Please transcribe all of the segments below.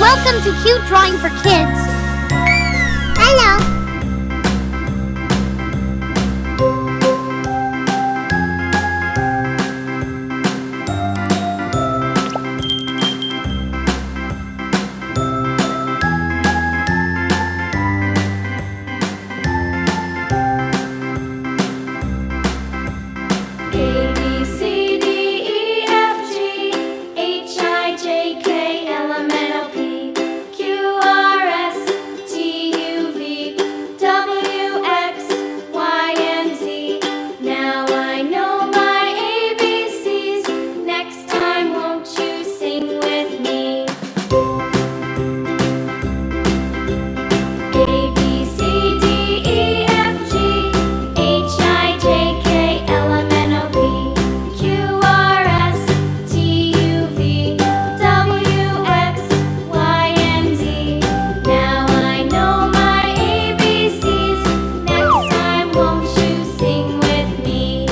Welcome to Cute Drawing for Kids. Hello. A B C D E F G H I J K L M N O P Q R S T U V W X Y and Z. Now I know my ABCs. Next time, won't you sing with me? A B C D E F G H I J K L M N O P Q R S T U V W X Y and Z. Now I know my ABCs. Next time, won't you sing with me?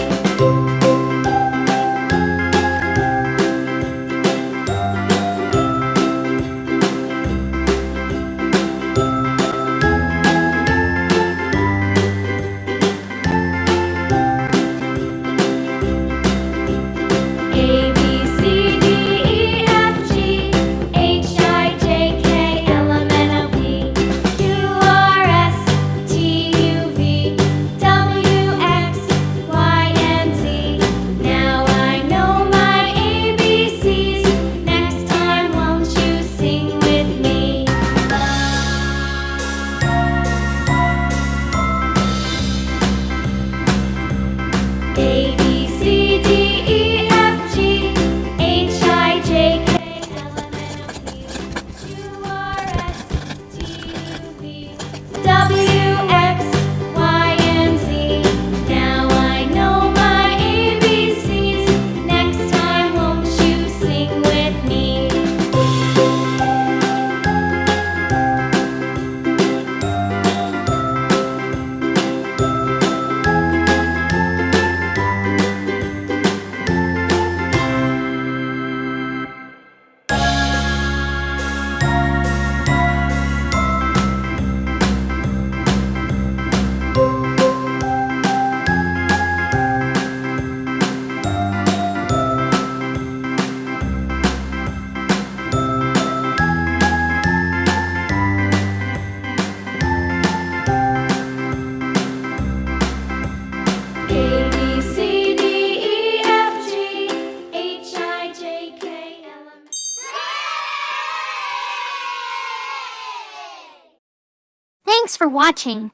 A B C D E F G H I J K L M N O P Q R S T U V W X Y and Z. Now I know my ABCs. Next time, won't you sing with me? A B C D E F G H I J K L M N O P Q R S T U V W X Y and Z. Now I know my ABCs. Next time, won't you sing with me? A B C D E F G H I J K L M. Thanks for watching.